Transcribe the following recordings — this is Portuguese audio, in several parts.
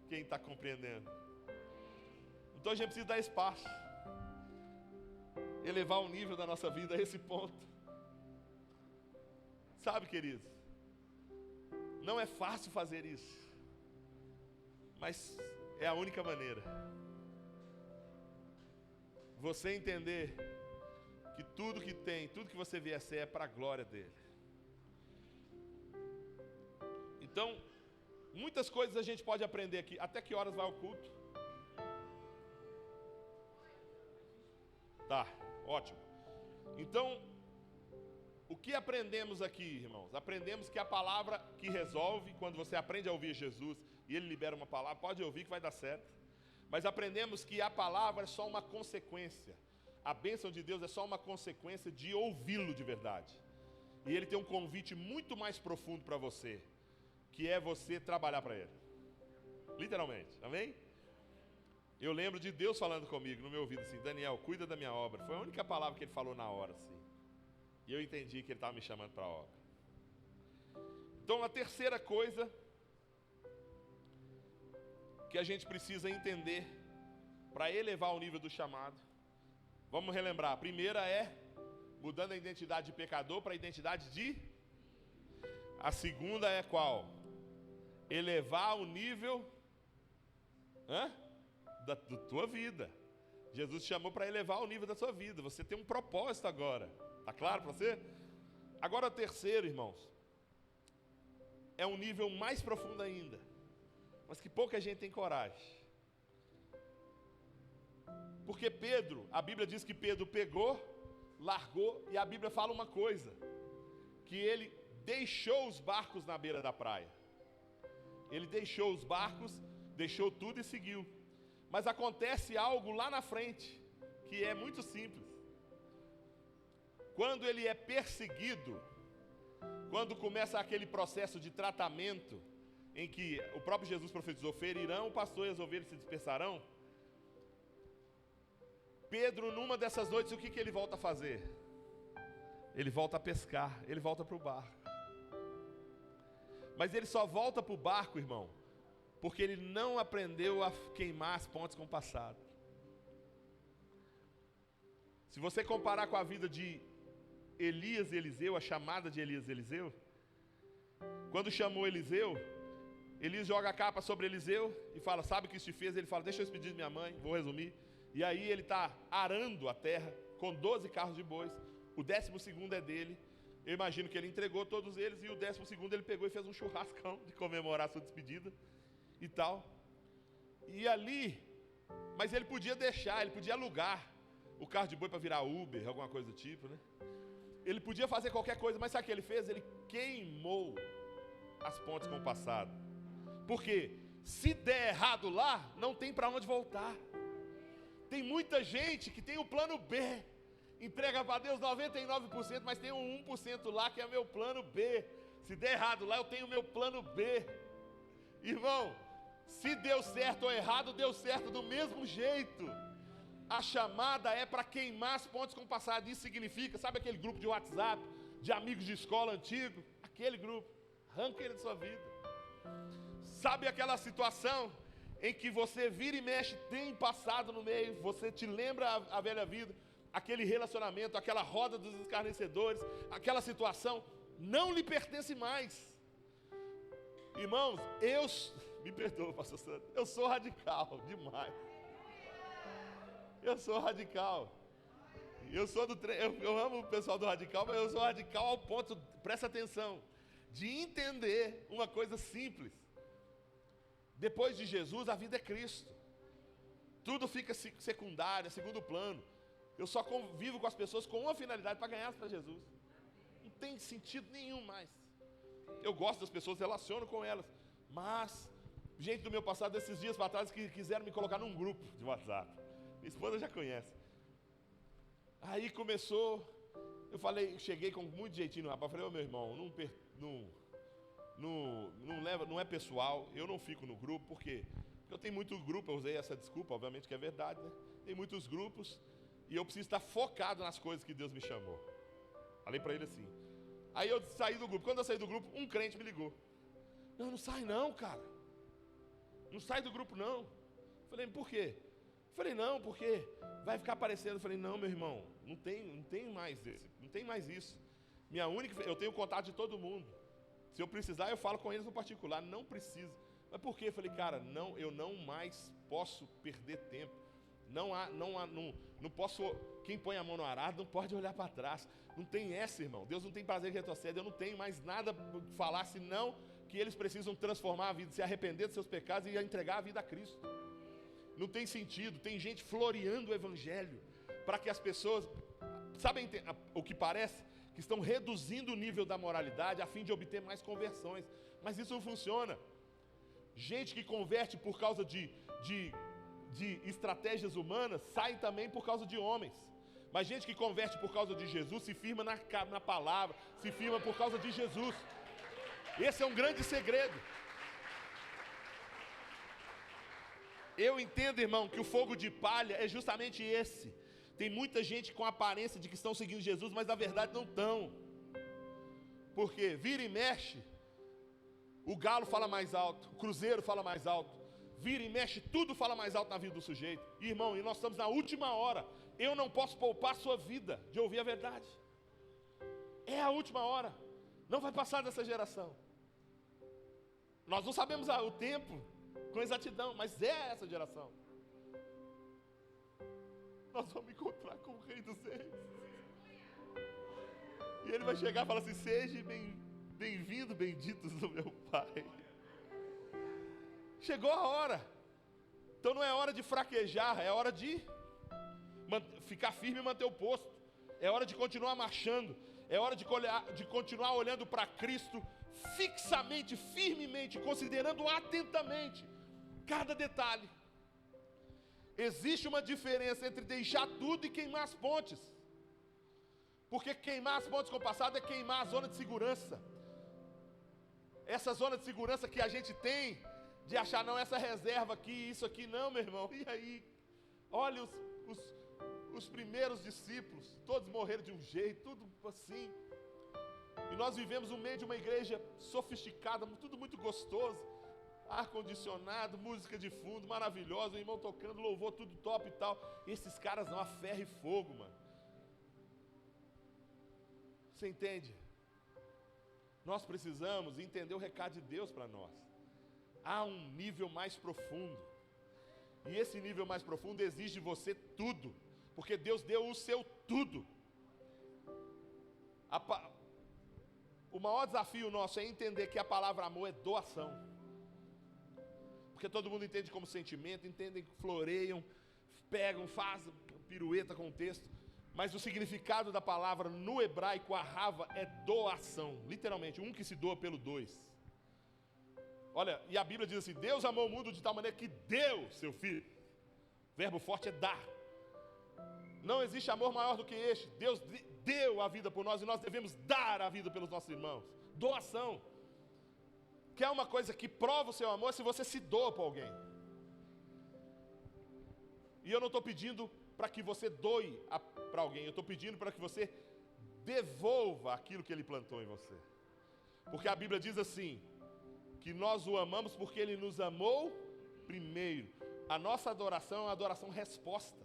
Quem está compreendendo? Então a gente precisa dar espaço, elevar o nível da nossa vida a esse ponto. Sabe, queridos, não é fácil fazer isso, mas é a única maneira. Você entender que tudo que tem, tudo que você vier a ser é para a glória dele. Então, muitas coisas a gente pode aprender aqui. Até que horas vai o culto? Tá, ótimo. Então, o que aprendemos aqui, irmãos? Aprendemos que a palavra que resolve, quando você aprende a ouvir Jesus e ele libera uma palavra, pode ouvir que vai dar certo. Mas aprendemos que a palavra é só uma consequência. A bênção de Deus é só uma consequência de ouvi-lo de verdade. E ele tem um convite muito mais profundo para você, que é você trabalhar para ele. Literalmente, amém? Eu lembro de Deus falando comigo no meu ouvido assim: Daniel, cuida da minha obra. Foi a única palavra que ele falou na hora assim. E eu entendi que ele estava me chamando para a obra. Então a terceira coisa que a gente precisa entender para elevar o nível do chamado, vamos relembrar. A primeira é mudando a identidade de pecador para a identidade de... A segunda é qual? Elevar o nível da tua vida. Jesus te chamou para elevar o nível da sua vida. Você tem um propósito agora. Está claro para você? Agora o terceiro, irmãos, é um nível mais profundo ainda, mas que pouca gente tem coragem. Porque Pedro, a Bíblia diz que Pedro pegou, largou, e a Bíblia fala uma coisa, que ele deixou os barcos na beira da praia. Ele deixou os barcos, deixou tudo e seguiu. Mas acontece algo lá na frente, que é muito simples. Quando ele é perseguido, quando começa aquele processo de tratamento, em que o próprio Jesus profetizou: ferirão o pastor e as ovelhas se dispersarão. Pedro, numa dessas noites, o que ele volta a fazer? Ele volta a pescar, ele volta para o barco. Mas ele só volta para o barco, irmão, porque ele não aprendeu a queimar as pontes com o passado. Se você comparar com a vida de Elias e Eliseu, a chamada de Elias e Eliseu, quando chamou Eliseu, Elias joga a capa sobre Eliseu e fala: sabe o que isso te fez? Ele fala: deixa eu despedir de minha mãe, vou resumir. E aí ele está arando a terra com 12 carros de bois, o 12º é dele. Eu imagino que ele entregou todos eles, e o 12º ele pegou e fez um churrascão de comemorar a sua despedida e tal. E ali, mas ele podia deixar, ele podia alugar o carro de boi para virar Uber, alguma coisa do tipo, né? Ele podia fazer qualquer coisa, mas sabe o que ele fez? Ele queimou as pontes com o passado. Porque se der errado lá, não tem para onde voltar. Tem muita gente que tem o plano B, entrega para Deus 99%, mas tem um 1% lá que é meu plano B. Se der errado lá, eu tenho o meu plano B. Irmão, se deu certo ou errado, deu certo do mesmo jeito. A chamada é para queimar as pontes com o passado. Isso significa, sabe aquele grupo de WhatsApp, de amigos de escola antigo? Aquele grupo, arranca ele da sua vida. Sabe aquela situação em que você vira e mexe, tem passado no meio, você te lembra a velha vida, aquele relacionamento, aquela roda dos escarnecedores, aquela situação, não lhe pertence mais. Irmãos, me perdoa, pastor Santo, eu sou radical demais. Eu sou radical. Eu amo o pessoal do radical, mas eu sou radical ao ponto, presta atenção, de entender uma coisa simples. Depois de Jesus, a vida é Cristo. Tudo fica secundário, é segundo plano. Eu só convivo com as pessoas com uma finalidade: para ganhar para Jesus. Não tem sentido nenhum mais. Eu gosto das pessoas, relaciono com elas, mas gente do meu passado, esses dias para trás, que quiseram me colocar num grupo de WhatsApp. Minha esposa já conhece. Aí começou, cheguei com muito jeitinho no rapaz, falei: ô meu irmão, não é pessoal, eu não fico no grupo. Por quê? Porque eu tenho muito grupo, eu usei essa desculpa, obviamente que é verdade, né? Tem muitos grupos e eu preciso estar focado nas coisas que Deus me chamou. Falei para ele assim. Aí eu saí do grupo. Quando eu saí do grupo, um crente me ligou: não sai não, cara. Não sai do grupo, não. Falei, por quê? Falei, não, porque vai ficar aparecendo. Falei, não, meu irmão, não tem mais isso. Eu tenho contato de todo mundo. Se eu precisar, eu falo com eles no particular. Não precisa. Mas por quê? Falei, cara, não, eu não mais posso perder tempo. Não posso. Quem põe a mão no arado não pode olhar para trás. Não tem essa, irmão. Deus não tem prazer que retroceda. Eu não tenho mais nada para falar, senão que eles precisam transformar a vida, se arrepender dos seus pecados e entregar a vida a Cristo. Não tem sentido. Tem gente floreando o evangelho para que as pessoas, sabem o que parece? Que estão reduzindo o nível da moralidade a fim de obter mais conversões. Mas isso não funciona. Gente que converte por causa de estratégias humanas, sai também por causa de homens. Mas gente que converte por causa de Jesus, se firma na palavra, se firma por causa de Jesus. Esse é um grande segredo. Eu entendo, irmão, que o fogo de palha é justamente esse. Tem muita gente com a aparência de que estão seguindo Jesus, mas na verdade não estão. Porque vira e mexe, o galo fala mais alto, o cruzeiro fala mais alto, vira e mexe, tudo fala mais alto na vida do sujeito. Irmão, e nós estamos na última hora. Eu não posso poupar a sua vida de ouvir a verdade. É a última hora. Não vai passar dessa geração. Nós não sabemos o tempo com exatidão, mas é essa geração. Nós vamos encontrar com o Rei dos Reis. E ele vai chegar e falar assim: seja bem-vindo, benditos do meu Pai. Chegou a hora. Então não é hora de fraquejar, é hora de ficar firme e manter o posto. É hora de continuar marchando. É hora de continuar olhando para Cristo fixamente, firmemente, considerando atentamente cada detalhe. Existe uma diferença entre deixar tudo e queimar as pontes. Porque queimar as pontes com o passado é queimar a zona de segurança. Essa zona de segurança que a gente tem, de achar, não, essa reserva aqui, isso aqui, não, meu irmão. E aí? Olha os primeiros discípulos, todos morreram de um jeito, tudo assim. E nós vivemos no meio de uma igreja sofisticada, tudo muito gostoso. Ar-condicionado, música de fundo, maravilhosa, o irmão tocando, louvor, tudo top e tal. E esses caras não, a ferro e fogo, mano. Você entende? Nós precisamos entender o recado de Deus para nós. Há um nível mais profundo. E esse nível mais profundo exige de você tudo. Porque Deus deu o seu tudo. O maior desafio nosso é entender que a palavra amor é doação. Porque todo mundo entende como sentimento, entendem, floreiam, pegam, fazem pirueta com o texto. Mas o significado da palavra no hebraico, ahava, é doação. Literalmente, um que se doa pelo dois. Olha, e a Bíblia diz assim: Deus amou o mundo de tal maneira que deu seu Filho. O verbo forte é dar. Não existe amor maior do que este. Deus deu a vida por nós e nós devemos dar a vida pelos nossos irmãos. Doação. Quer uma coisa que prova o seu amor? Se você se doa para alguém. E eu não estou pedindo para que você doe para alguém. Eu estou pedindo para que você devolva aquilo que Ele plantou em você. Porque a Bíblia diz assim, que nós o amamos porque Ele nos amou primeiro. A nossa adoração é uma adoração resposta.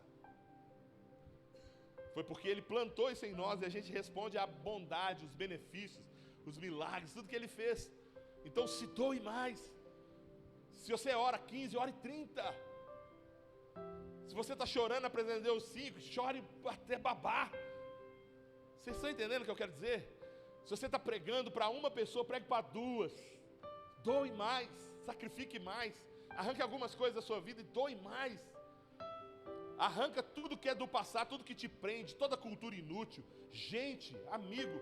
Foi porque Ele plantou isso em nós e a gente responde à bondade, os benefícios, os milagres, tudo que Ele fez. Então se doe mais. Se você ora 15, ore 30. Se você está chorando na presença de Deus 5, chore até babar. Vocês estão entendendo o que eu quero dizer? Se você está pregando para uma pessoa, pregue para duas. Doe mais, sacrifique mais. Arranque algumas coisas da sua vida e doe mais. Arranca tudo que é do passado, tudo que te prende, toda cultura inútil. Gente, amigo,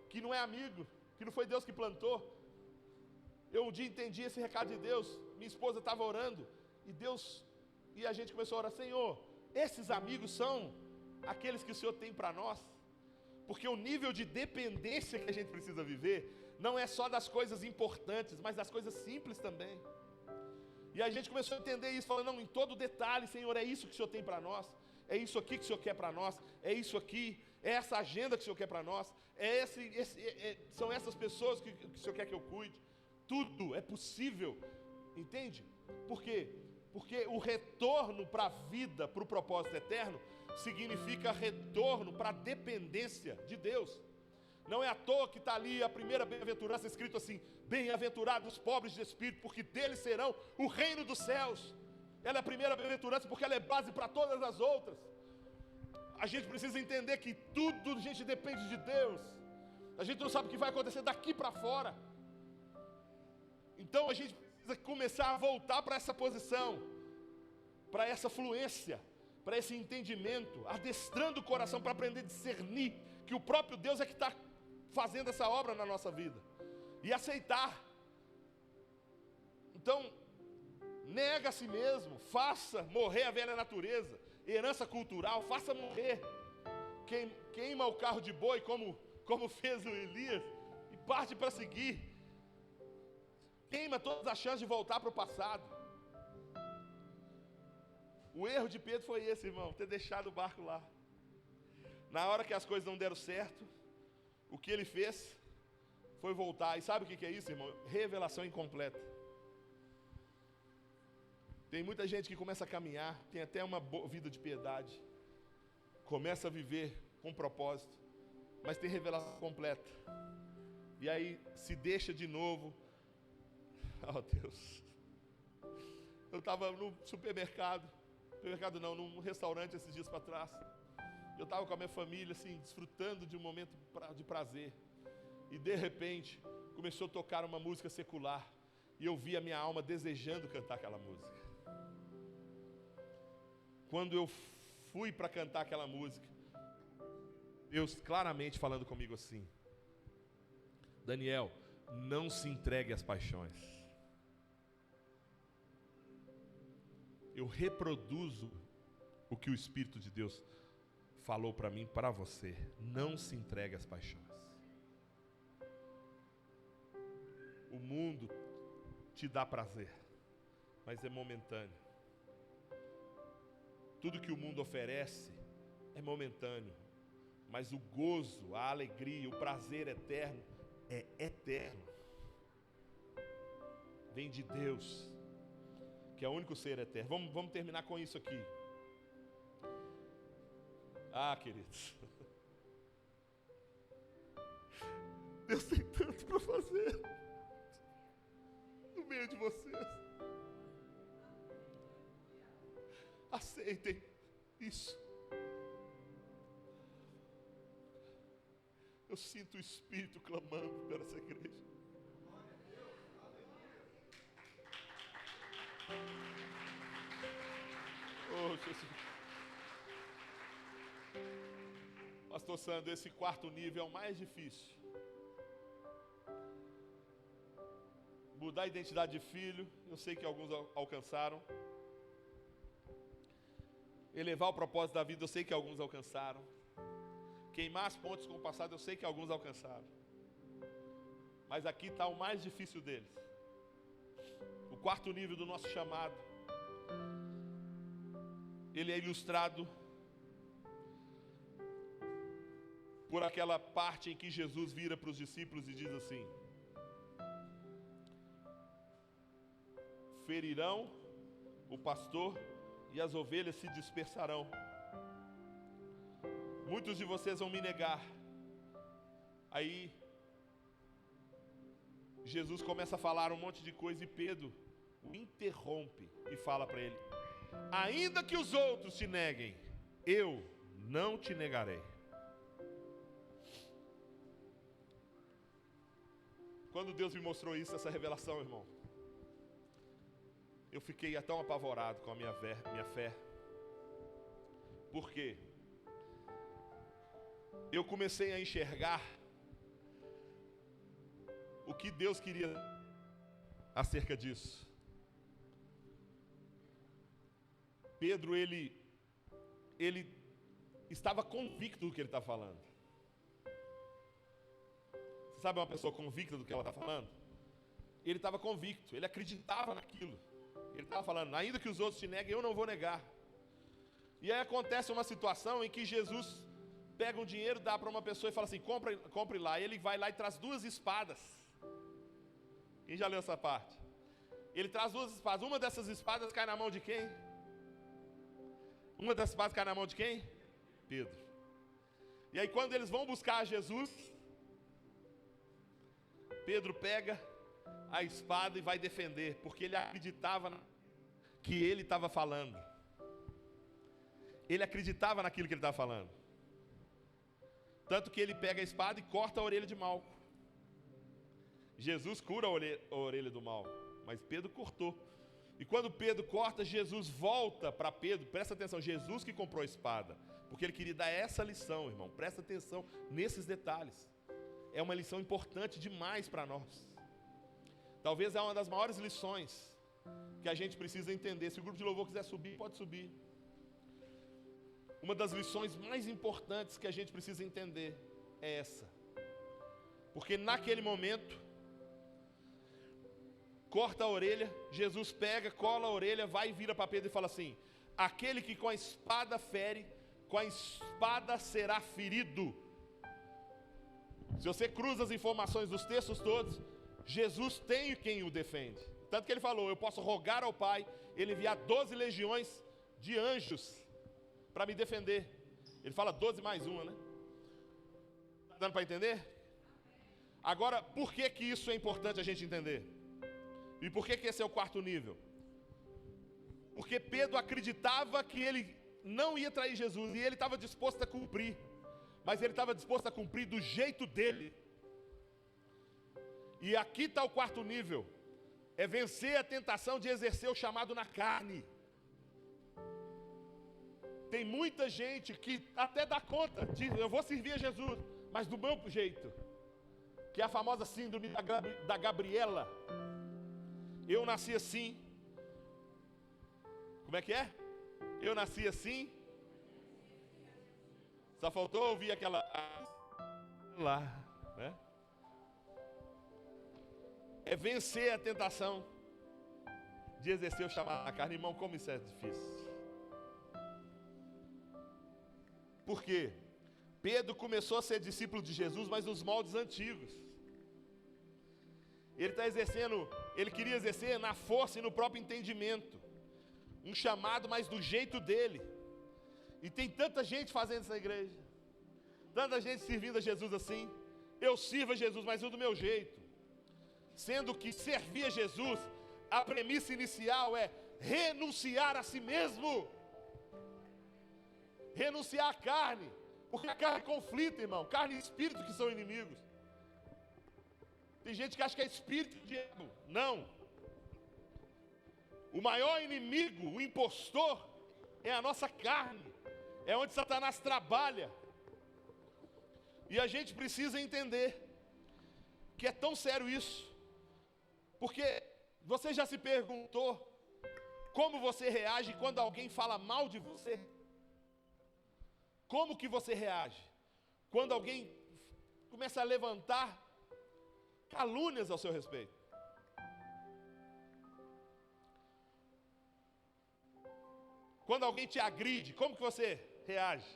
que não é amigo, que não foi Deus que plantou. Eu um dia entendi esse recado de Deus. Minha esposa estava orando e a gente começou a orar: Senhor, esses amigos são aqueles que o Senhor tem para nós. Porque o nível de dependência que a gente precisa viver não é só das coisas importantes, mas das coisas simples também. E a gente começou a entender isso, falando: não, em todo detalhe, Senhor, é isso que o Senhor tem para nós. É isso aqui que o Senhor quer para nós. É isso aqui, é essa agenda que o Senhor quer para nós. São essas pessoas que o Senhor quer que eu cuide. Tudo é possível Entende? Por quê? Porque o retorno para a vida, para o propósito eterno, significa retorno para a dependência de Deus. Não é à toa que está ali a primeira bem-aventurança escrito assim: bem-aventurados os pobres de espírito, porque deles serão o reino dos céus. Ela é a primeira bem-aventurança porque ela é base para todas as outras. A gente precisa entender que tudo a gente depende de Deus. A gente não sabe o que vai acontecer daqui para fora. Então a gente precisa começar a voltar para essa posição, para essa fluência, para esse entendimento, adestrando o coração para aprender a discernir que o próprio Deus é que está fazendo essa obra na nossa vida, e aceitar. Então, nega a si mesmo, faça morrer a velha natureza, herança cultural, faça morrer, queima o carro de boi como fez o Elias, e parte para seguir, queima todas as chances de voltar para o passado. O erro de Pedro foi esse, irmão, ter deixado o barco lá. Na hora que as coisas não deram certo, o que ele fez foi voltar. E sabe o que é isso, irmão? Revelação incompleta. Tem muita gente que começa a caminhar, tem até uma boa vida de piedade, começa a viver com propósito, mas tem revelação completa. E aí se deixa de novo. Oh Deus, eu estava no supermercado não, num restaurante esses dias para trás. Eu estava com a minha família, assim, desfrutando de um momento de prazer. E de repente, começou a tocar uma música secular. E eu vi a minha alma desejando cantar aquela música. Quando eu fui para cantar aquela música, Deus claramente falando comigo assim: Daniel, não se entregue às paixões. Eu reproduzo o que o Espírito de Deus falou para mim, para você. Não se entregue às paixões. O mundo te dá prazer, mas é momentâneo. Tudo que o mundo oferece é momentâneo, mas o gozo, a alegria, o prazer eterno é eterno. Vem de Deus, que é o único ser eterno. Vamos terminar com isso aqui. Ah, queridos, Deus tem tanto para fazer no meio de vocês. Aceitem isso. Eu sinto o Espírito clamando por essa igreja. Oh, Jesus. Pastor Sandro, esse quarto nível é o mais difícil. Mudar a identidade de filho, eu sei que alguns alcançaram. Elevar o propósito da vida, eu sei que alguns alcançaram. Queimar as pontes com o passado, eu sei que alguns alcançaram. Mas aqui está o mais difícil deles. O quarto nível do nosso chamado. Ele é ilustrado por aquela parte em que Jesus vira para os discípulos e diz assim: ferirão o pastor e as ovelhas se dispersarão. Muitos de vocês vão me negar. Aí Jesus começa a falar um monte de coisa e Pedro o interrompe e fala para ele: ainda que os outros te neguem, eu não te negarei. Quando Deus me mostrou isso, essa revelação, irmão, eu fiquei tão apavorado com a minha fé. Por quê? Eu comecei a enxergar o que Deus queria acerca disso. Pedro, ele estava convicto do que ele está falando. Você sabe uma pessoa convicta do que ela está falando? Ele estava convicto, ele acreditava naquilo. Ele estava falando: ainda que os outros te neguem, eu não vou negar. E aí acontece uma situação em que Jesus pega um dinheiro, dá para uma pessoa e fala assim: compre lá. E ele vai lá e traz 2 espadas. Quem já leu essa parte? Ele traz duas espadas. Uma dessas espadas cai na mão de quem? Uma dessas espadas cai na mão de quem? Pedro. E aí quando eles vão buscar Jesus, Pedro pega a espada e vai defender, porque ele acreditava que ele estava falando. Ele acreditava naquilo que ele estava falando. Tanto que ele pega a espada e corta a orelha de Malco. Jesus cura a orelha do Malco, mas Pedro cortou. E quando Pedro corta, Jesus volta para Pedro. Presta atenção, Jesus que comprou a espada, porque ele queria dar essa lição, irmão. Presta atenção nesses detalhes. É uma lição importante demais para nós. Talvez é uma das maiores lições que a gente precisa entender. Se o grupo de louvor quiser subir, pode subir. Uma das lições mais importantes que a gente precisa entender é essa. Porque naquele momento, corta a orelha, Jesus pega, cola a orelha, vai e vira para Pedro e fala assim: aquele que com a espada fere, com a espada será ferido. Se você cruza as informações dos textos todos, Jesus tem quem o defende. Tanto que ele falou: eu posso rogar ao Pai, ele enviar 12 legiões de anjos para me defender. Ele fala 12 mais uma, né? Tá dando para entender? Agora, por que que isso é importante a gente entender? E por que que esse é o quarto nível? Porque Pedro acreditava que ele não ia trair Jesus, e ele estava disposto a cumprir. Mas ele estava disposto a cumprir do jeito dele. E aqui está o quarto nível. É vencer a tentação de exercer o chamado na carne. Tem muita gente que até dá conta, diz: eu vou servir a Jesus, mas do meu jeito. Que é a famosa síndrome da Gabriela. Eu nasci assim. Como é que é? Eu nasci assim. Só faltou ouvir aquela lá, né? É vencer a tentação de exercer o chamado na carne. Irmão, como isso é difícil. Por quê? Pedro começou a ser discípulo de Jesus, mas nos moldes antigos. Ele está exercendo, ele queria exercer na força e no próprio entendimento. Um chamado, mas do jeito dele. E tem tanta gente fazendo isso na igreja. Tanta gente servindo a Jesus assim. Eu sirvo a Jesus, mas eu do meu jeito. Sendo que servir a Jesus, a premissa inicial é renunciar a si mesmo. Renunciar à carne. Porque a carne é conflito, irmão. Carne e espírito que são inimigos. Tem gente que acha que é espírito e diabo. Não. O maior inimigo, o impostor, é a nossa carne. É onde Satanás trabalha. E a gente precisa entender que é tão sério isso. Porque você já se perguntou como você reage quando alguém fala mal de você? Como que você reage quando alguém começa a levantar calúnias ao seu respeito? Quando alguém te agride, como que você reage?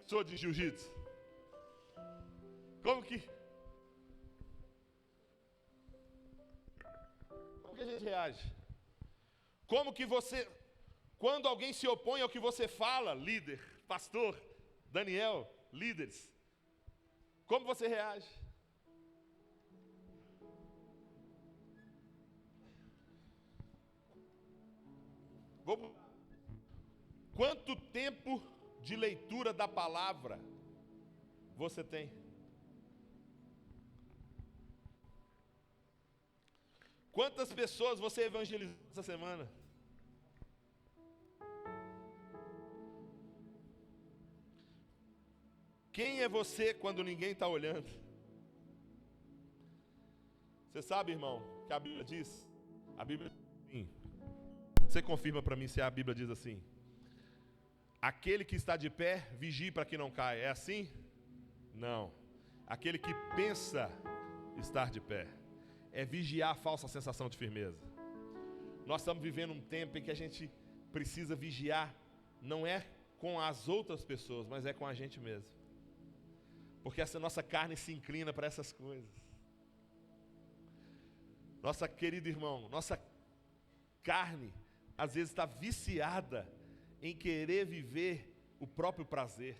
Sou de jiu-jitsu. Como que a gente reage? Como que você, quando alguém se opõe ao que você fala, líder, pastor, Daniel, líderes, como você reage? Quanto tempo de leitura da palavra você tem? Quantas pessoas você evangelizou essa semana? Quem é você quando ninguém está olhando? Você sabe, irmão, que a Bíblia diz? A Bíblia diz assim. Você confirma para mim se a Bíblia diz assim: aquele que está de pé, vigie para que não caia. É assim? Não. Aquele que pensa estar de pé. É vigiar a falsa sensação de firmeza. Nós estamos vivendo um tempo em que a gente precisa vigiar. Não é com as outras pessoas, mas é com a gente mesmo. Porque essa nossa carne se inclina para essas coisas. Nossa querida irmão, nossa carne às vezes está viciada em querer viver o próprio prazer,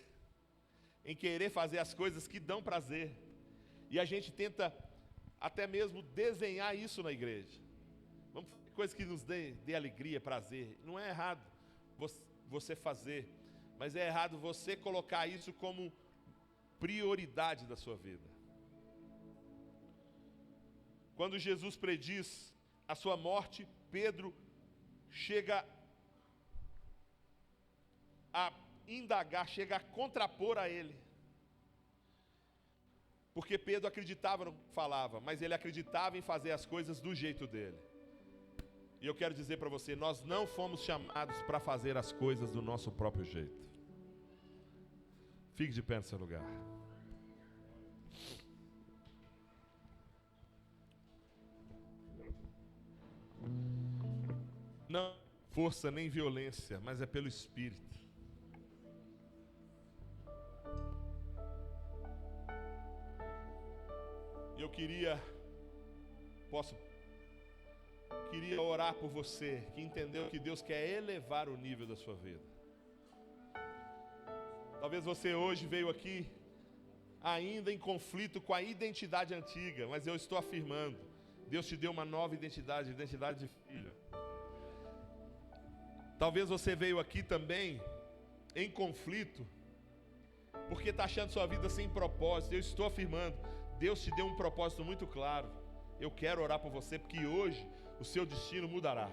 em querer fazer as coisas que dão prazer. E a gente tenta até mesmo desenhar isso na igreja. Vamos fazer coisas que nos dê alegria, prazer. Não é errado você fazer, mas é errado você colocar isso como prioridade da sua vida. Quando Jesus prediz a sua morte, Pedro chega a indagar, chega a contrapor a ele. Porque Pedro acreditava no que falava, mas ele acreditava em fazer as coisas do jeito dele. E eu quero dizer para você, nós não fomos chamados para fazer as coisas do nosso próprio jeito. Fique de pé no seu lugar. Não força nem violência, mas é pelo Espírito. Eu queria orar por você que entendeu que Deus quer elevar o nível da sua vida. Talvez você hoje veio aqui ainda em conflito com a identidade antiga, mas eu estou afirmando, Deus te deu uma nova identidade, identidade de filho. Talvez você veio aqui também em conflito, porque está achando sua vida sem propósito. Eu estou afirmando, Deus te deu um propósito muito claro. Eu quero orar por você, porque hoje o seu destino mudará.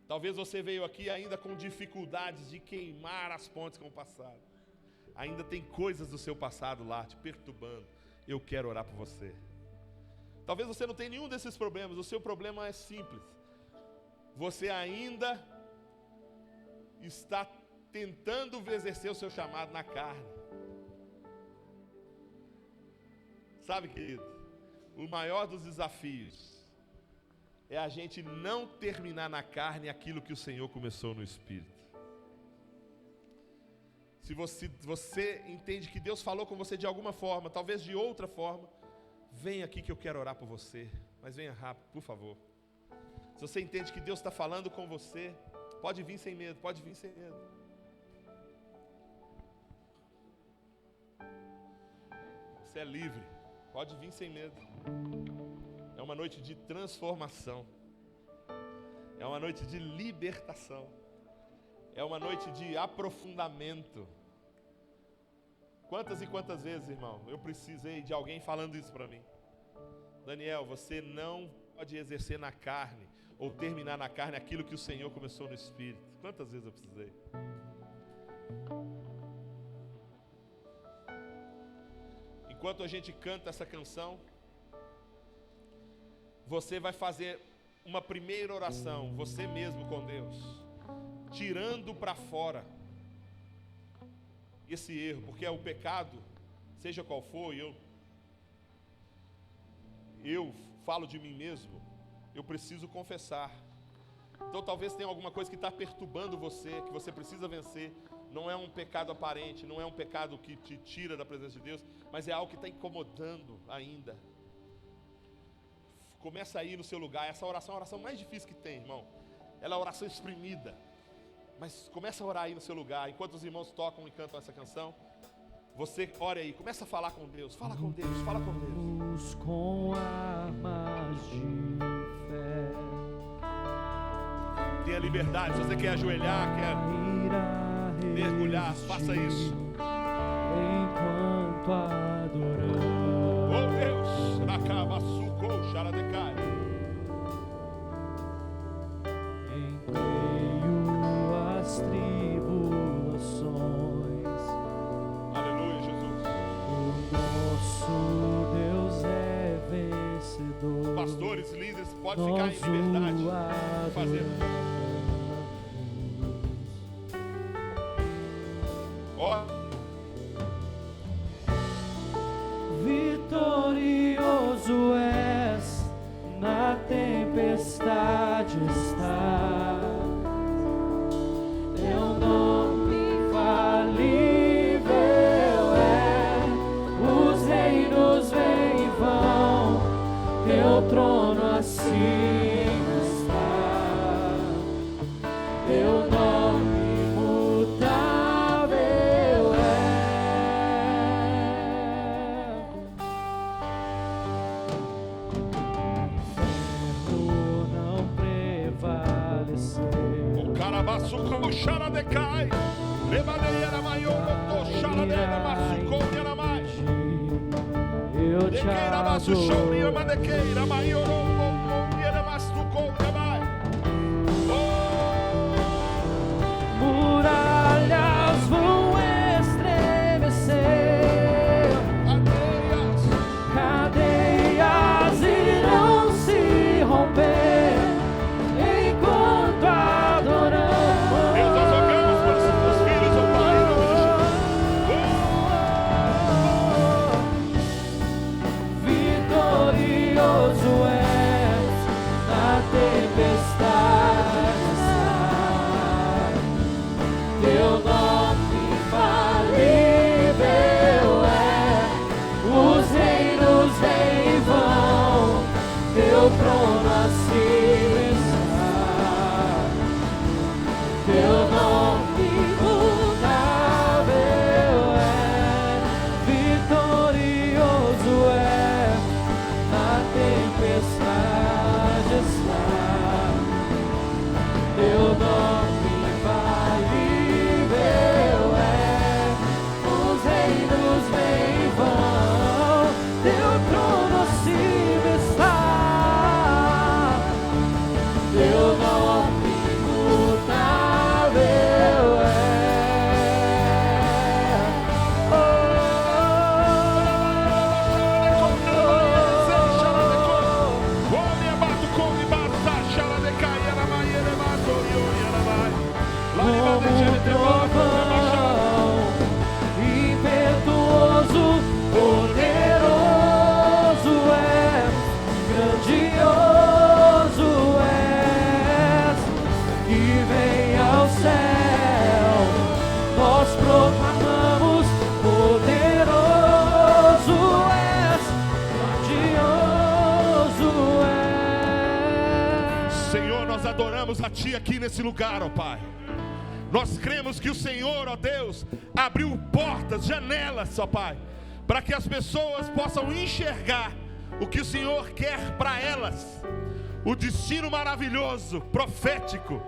Talvez você veio aqui ainda com dificuldades de queimar as pontes com o passado. Ainda tem coisas do seu passado lá te perturbando. Eu quero orar por você. Talvez você não tenha nenhum desses problemas. O seu problema é simples. Você ainda está tentando exercer o seu chamado na carne. Sabe, querido, o maior dos desafios é a gente não terminar na carne aquilo que o Senhor começou no Espírito. Se você entende que Deus falou com você de alguma forma, talvez de outra forma, vem aqui que eu quero orar por você. Mas venha rápido, por favor. Se você entende que Deus está falando com você, pode vir sem medo, pode vir sem medo. Você é livre, pode vir sem medo. É uma noite de transformação. É uma noite de libertação. É uma noite de aprofundamento. Quantas e quantas vezes, irmão, eu precisei de alguém falando isso para mim. Daniel, você não pode exercer na carne ou terminar na carne aquilo que o Senhor começou no Espírito. Quantas vezes eu precisei? Enquanto a gente canta essa canção, você vai fazer uma primeira oração, você mesmo com Deus, tirando para fora esse erro, porque é o pecado, seja qual for, eu falo de mim mesmo, eu preciso confessar. Então talvez tenha alguma coisa que está perturbando você, que você precisa vencer. Não é um pecado aparente, não é um pecado que te tira da presença de Deus, mas é algo que está incomodando ainda. Começa aí no seu lugar. Essa oração é a oração mais difícil que tem, irmão. Ela é a oração exprimida. Mas começa a orar aí no seu lugar. Enquanto os irmãos tocam e cantam essa canção, você ora aí, começa a falar com Deus. Fala com Deus, fala com Deus. Com armas de fé. Tenha liberdade. Se você quer ajoelhar, quer mergulhar, faça isso. Enquanto adoramos. Oh Deus, acaba sucou, xaradecai. Em meio às tribulações. Aleluia, Jesus. O nosso Deus é vencedor. Pastores, líderes, pode ficar em liberdade. Fazer. Vitorioso és, na tempestade está. Teu nome infalível é, os reinos vêm e vão, teu Masuco chara de cai. Levadeira maior, chara de masuco e na mais. Eu te Dequeira masu chobria madequeira maior, e era mastuco e vai. Muralhas vão estremecer, cadeias irão se romper enquanto adoramos. Deus, nós rogamos por os filhos, ó Pai, em nome de Jesus. Vitorioso és na tempestade. Teu nome infalível é, os reinos vêm e vão, teu trono acima está. Teu nome imutável é, vitorioso é, na tempestade está. Teu nome infalível é, os reinos vêm e vão, teu trono acima está. Teu nome imutável é. Como trovão, impetuoso, poderoso és, grandioso és, que vem ao céu, nós proclamamos, poderoso és, grandioso és. Senhor, nós adoramos a Ti aqui nesse lugar, ó Pai. Nós cremos que o Senhor, ó Deus, abriu portas, janelas, ó Pai, para que as pessoas possam enxergar o que o Senhor quer para elas, o destino maravilhoso, profético.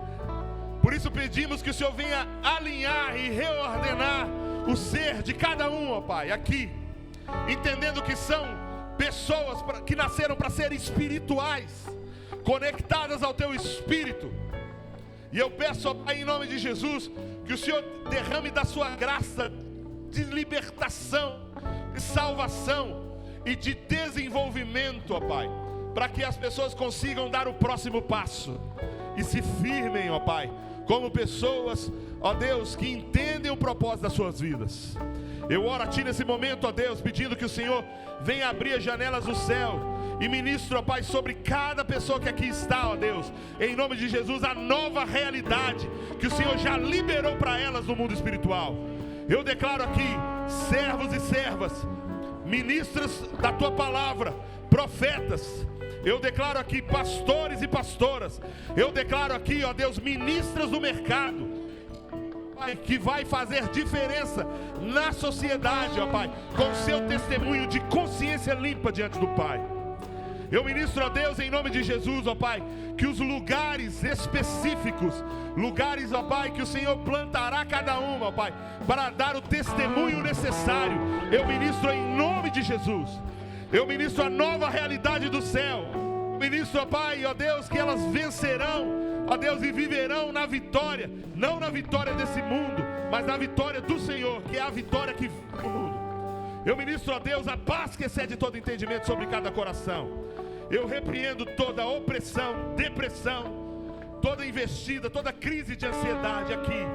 Por isso pedimos que o Senhor venha alinhar e reordenar o ser de cada um, ó Pai, aqui, entendendo que são pessoas que nasceram para ser espirituais, conectadas ao Teu Espírito. E eu peço, ó Pai, em nome de Jesus, que o Senhor derrame da sua graça de libertação, de salvação e de desenvolvimento, ó Pai, para que as pessoas consigam dar o próximo passo e se firmem, ó Pai, como pessoas, ó Deus, que entendem o propósito das suas vidas. Eu oro a Ti nesse momento, ó Deus, pedindo que o Senhor venha abrir as janelas do céu e ministro, ó Pai, sobre cada pessoa que aqui está, ó Deus, em nome de Jesus, a nova realidade que o Senhor já liberou para elas no mundo espiritual. Eu declaro aqui, servos e servas, ministras da Tua palavra, profetas. Eu declaro aqui, pastores e pastoras. Eu declaro aqui, ó Deus, ministras do mercado, Pai, que vai fazer diferença na sociedade, ó Pai, com seu testemunho de consciência limpa diante do Pai. Eu ministro a Deus em nome de Jesus, ó Pai, que os lugares específicos, lugares, ó Pai, que o Senhor plantará cada um, ó Pai, para dar o testemunho necessário. Eu ministro em nome de Jesus. Eu ministro a nova realidade do céu. Eu ministro, ó Pai, ó Deus, que elas vencerão, ó Deus, e viverão na vitória, não na vitória desse mundo, mas na vitória do Senhor, que é a vitória que vive no mundo. Eu ministro a Deus a paz que excede todo entendimento sobre cada coração. Eu repreendo toda opressão, depressão, toda investida, toda crise de ansiedade aqui.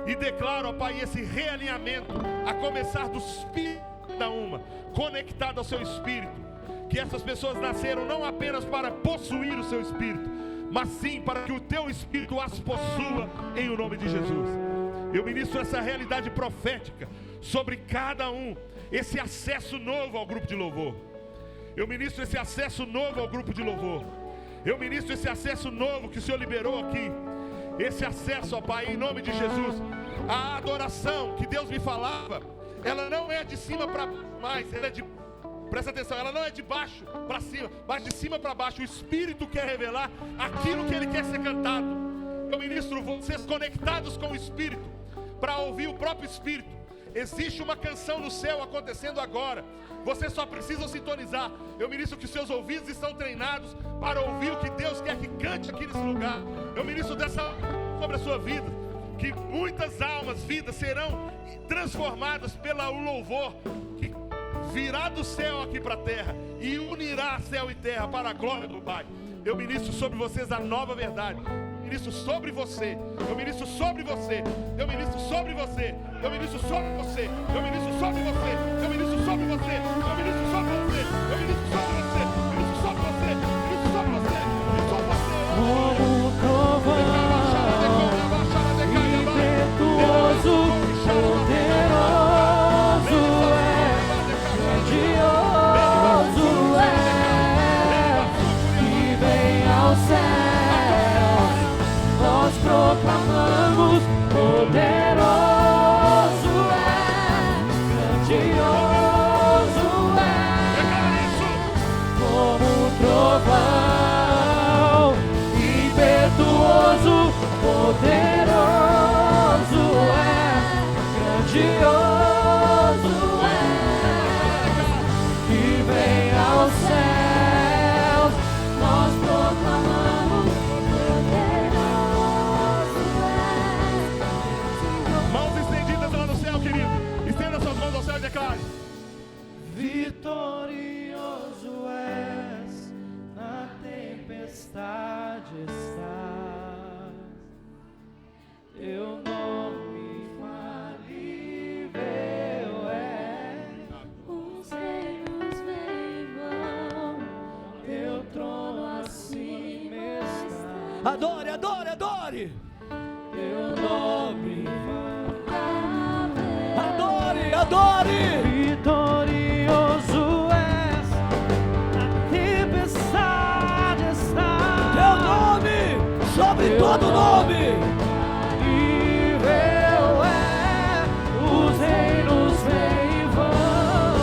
E declaro, ó Pai, esse realinhamento, a começar do espírito de cada uma, conectado ao seu espírito. Que essas pessoas nasceram não apenas para possuir o seu espírito, mas sim para que o teu espírito as possua em o nome de Jesus. Eu ministro essa realidade profética sobre cada um, esse acesso novo ao grupo de louvor. Eu ministro esse acesso novo ao grupo de louvor. Eu ministro esse acesso novo que o Senhor liberou aqui. Esse acesso, ó Pai, em nome de Jesus. A adoração que Deus me falava, ela não é de cima para mais, ela é de... Presta atenção, ela não é de baixo para cima, mas de cima para baixo. O Espírito quer revelar aquilo que Ele quer ser cantado. Eu ministro vocês conectados com o Espírito, para ouvir o próprio Espírito. Existe uma canção no céu acontecendo agora. Vocês só precisam sintonizar. Eu ministro que seus ouvidos estão treinados para ouvir o que Deus quer que cante aqui nesse lugar. Eu ministro dessa sobre a sua vida, que muitas almas, vidas serão transformadas pelo louvor que virá do céu aqui para a terra e unirá céu e terra para a glória do Pai. Eu ministro sobre vocês a nova verdade. Eu ministro sobre você. Eu ministro sobre você. Eu ministro sobre você. Eu ministro sobre você. Eu ministro sobre você. Eu ministro sobre você. Eu ministro sobre você. Eu ministro sobre você. Eu ministro sobre você. Eu ministro sobre você. Eu ministro sobre você. Como trovão, impetuoso, poderoso é, grandioso é, que vem ao céu. Nós proclamamos, poderoso é, grandioso é, como trovão, impetuoso, poderoso é, grandioso é, que vem aos céus. Nós proclamamos, Mãos estendidas lá no céu, querido. Estenda suas mãos ao céu e declare: vitorioso és, na tempestade estás, teu nome infalível é, Os reinos vêm e vão, teu trono acima está. Adore, adore, adore. Teu nome Adore, adore. vitorioso és, na tempestade estás, Teu nome sobre todo nome. Incrível é, os reinos vêm e vão,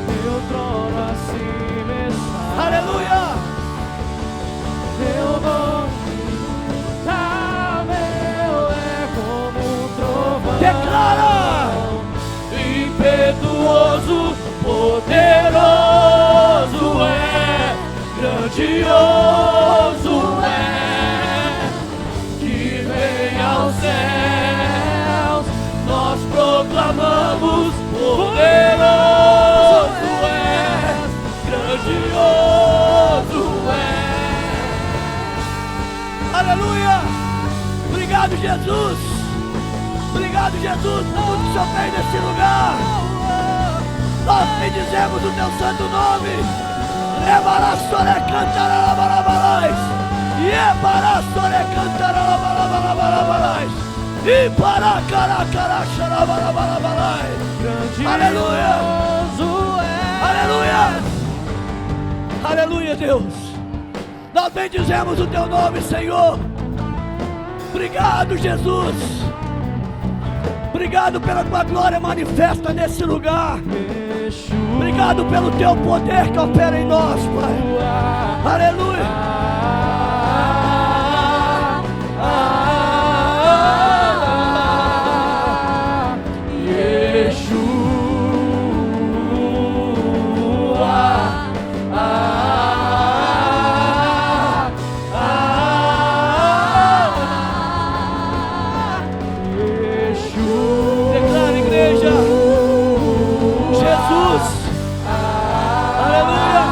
teu trono acima está. Aleluia. Teu nome imutável é como um trovão. Declara. Impetuoso, poderoso é, grandioso é, que vem aos céus. Nós proclamamos, poderoso é, grandioso é. Aleluia. Obrigado, Jesus. Obrigado, Jesus, por tudo que o Senhor fez nesse lugar. Nós bendizemos o teu santo nome. Rebaraçore cantarabarabalais. Rebaraçore cantarabarabalais. E para caracaracharabarabalais. Aleluia. Aleluia. Aleluia, Deus. Nós bendizemos o teu nome, Senhor. Obrigado, Jesus. Obrigado pela tua glória manifesta nesse lugar. Obrigado pelo teu poder que opera em nós, Pai. Aleluia. Declara, igreja. Jesus. Aleluia.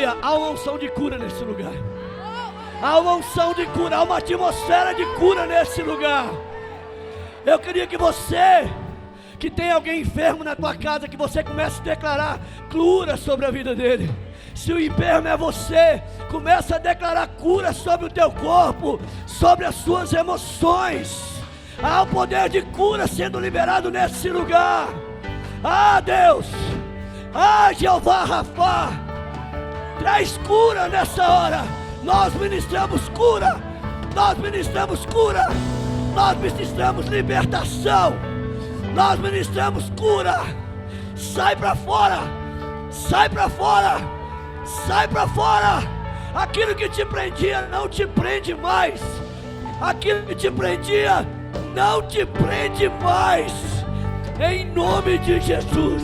Aleluia, há uma unção de cura nesse lugar. Há uma unção de cura, há uma atmosfera de cura nesse lugar. Eu queria que você, que tem alguém enfermo na tua casa, que você comece a declarar cura sobre a vida dele. Se o enfermo é você, comece a declarar cura sobre o teu corpo, sobre as suas emoções. Há o poder de cura sendo liberado nesse lugar. Ah, Deus, ah, Jeová Rafá, traz cura nessa hora. Nós ministramos cura, nós ministramos cura, nós ministramos libertação, nós ministramos cura. Sai para fora, sai para fora, sai para fora. Aquilo que te prendia não te prende mais. Aquilo que te prendia não te prende mais. Em nome de Jesus.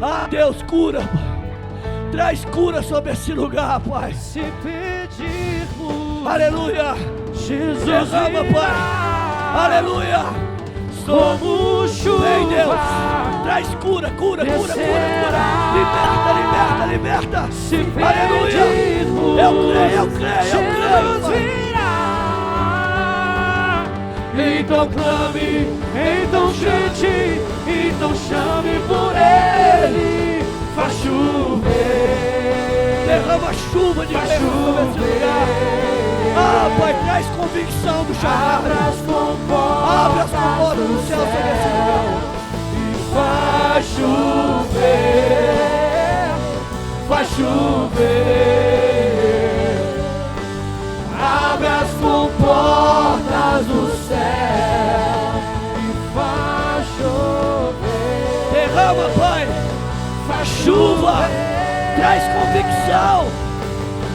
Ah, Deus, cura, Pai. Traz cura sobre esse lugar, Pai. Se pedirmos, Aleluia. Jesus Derrama, virá. Pai. Aleluia. Como chuva. Vem, Deus. Traz cura, cura, cura, cura, cura. Liberta, liberta, liberta. Se Aleluia. pedirmos, Eu creio, eu creio, eu creio, Jesus Pai. virá. Então clame, então grite, então chame por Ele. Faz chover, Derrama chuva de faz bênção sobre esse lugar. Ah, Pai, traz convicção do chamado. Abra as comportas, Abre as comportas do céu sobre esse lugar. e faz chover, faz chover. Abre as comportas do céu e faz chover. Derrama, Pai. Faz Chuva. chover. Traz convicção.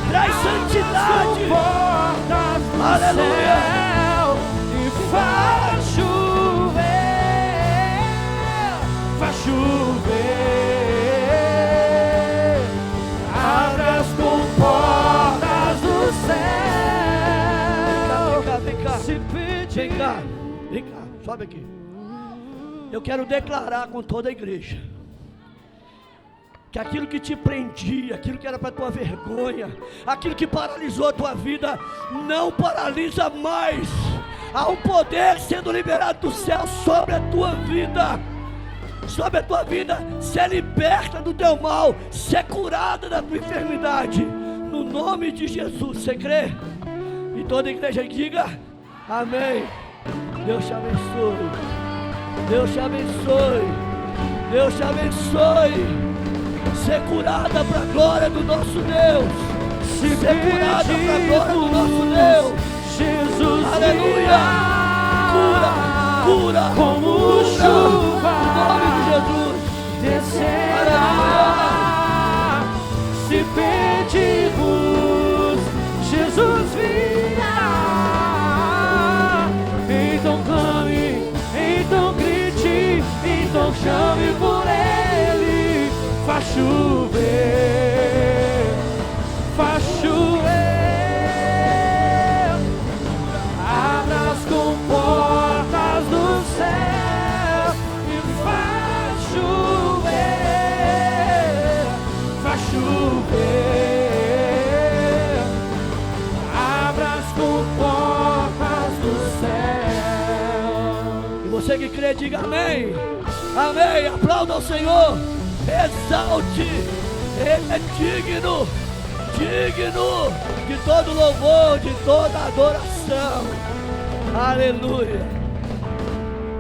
Traz santidade. Comportas do Aleluia. céu e faz chover, faz chover. Abre as comportas do céu. Vem cá, vem cá. Se pedir. Vem cá. Vem cá. Sobe aqui. Eu quero declarar com toda a igreja que aquilo que te prendia, aquilo que era para tua vergonha, aquilo que paralisou a tua vida, não paralisa mais. Há um poder sendo liberado do céu sobre a tua vida, sobre a tua vida. Ser liberta do teu mal, ser curada da tua enfermidade, no nome de Jesus. Você crê? E toda a igreja diga amém. Deus te abençoe, Deus te abençoe, Deus te abençoe. Ser curada para a glória do nosso Deus. Ser curada para a glória do nosso Deus. Jesus, Aleluia. Cura, cura, como cura. chuva, Em nome de Jesus. descerá. Se pedirmos, Jesus virá. Então clame, então grite, então chame por Ele. Faz chover, faz chover. Abra as comportas do céu e faz chover, faz chover. Abra as comportas do céu. E você que crê, diga amém. Amém. Aplauda ao Senhor. Exalte. Ele é digno, digno de todo louvor, de toda adoração. Aleluia.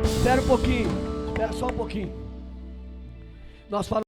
Espera um pouquinho. Espera só um pouquinho. Nós falamos